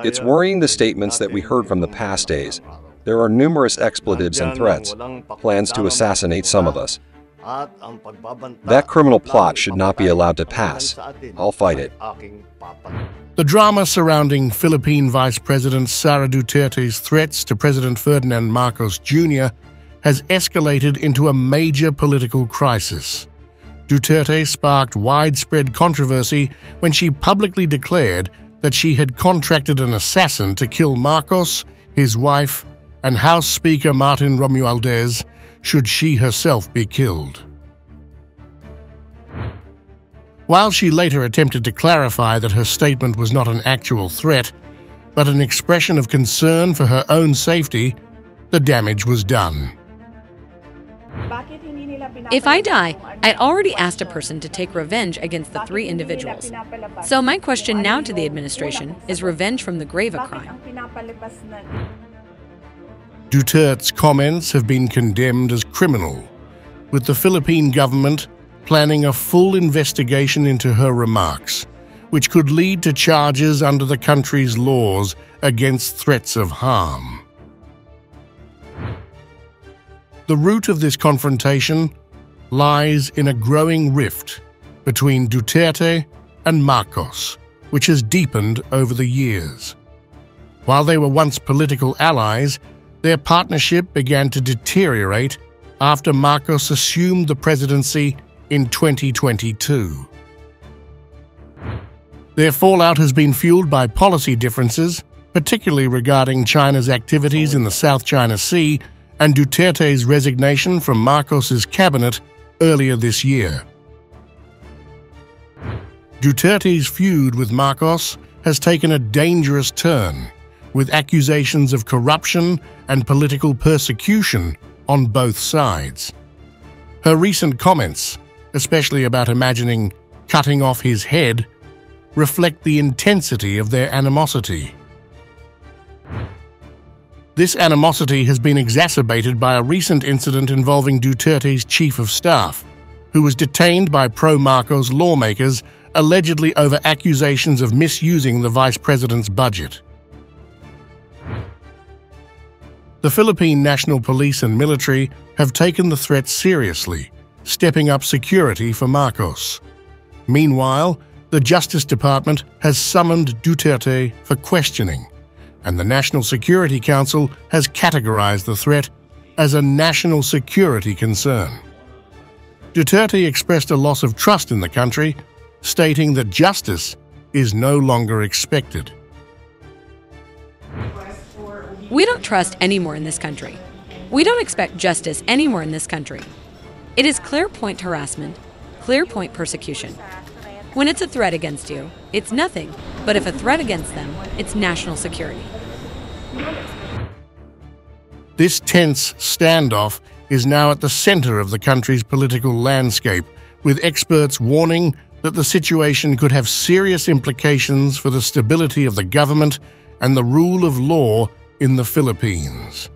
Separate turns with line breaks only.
It's worrying the statements that we heard from the past days. There are numerous expletives and threats, plans to assassinate some of us. That criminal plot should not be allowed to pass. I'll fight it.
The drama surrounding Philippine Vice President Sara Duterte's threats to President Ferdinand Marcos Jr. has escalated into a major political crisis. Duterte sparked widespread controversy when she publicly declared that she had contracted an assassin to kill Marcos, his wife, and House Speaker Martin Romualdez should she herself be killed. While she later attempted to clarify that her statement was not an actual threat, but an expression of concern for her own safety, the damage was done.
If I die, I'd already asked a person to take revenge against the 3 individuals. So my question now to the administration is revenge from the grave of crime.
Duterte's comments have been condemned as criminal, with the Philippine government planning a full investigation into her remarks, which could lead to charges under the country's laws against threats of harm. The root of this confrontation lies in a growing rift between Duterte and Marcos, which has deepened over the years. While they were once political allies, their partnership began to deteriorate after Marcos assumed the presidency in 2022. Their fallout has been fueled by policy differences, particularly regarding China's activities in the South China Sea and Duterte's resignation from Marcos's cabinet earlier this year. Duterte's feud with Marcos has taken a dangerous turn, with accusations of corruption and political persecution on both sides. Her recent comments, especially about imagining cutting off his head, reflect the intensity of their animosity. This animosity has been exacerbated by a recent incident involving Duterte's chief of staff, who was detained by pro-Marcos lawmakers allegedly over accusations of misusing the vice president's budget. The Philippine National Police and military have taken the threat seriously, stepping up security for Marcos. Meanwhile, the Justice Department has summoned Duterte for questioning, and the National Security Council has categorized the threat as a national security concern. Duterte expressed a loss of trust in the country, stating that justice is no longer expected.
We don't trust anymore in this country. We don't expect justice anymore in this country. It is clear point harassment, clear point persecution. When it's a threat against you, it's nothing, but if a threat against them, it's national security.
This tense standoff is now at the center of the country's political landscape, with experts warning that the situation could have serious implications for the stability of the government and the rule of law in the Philippines.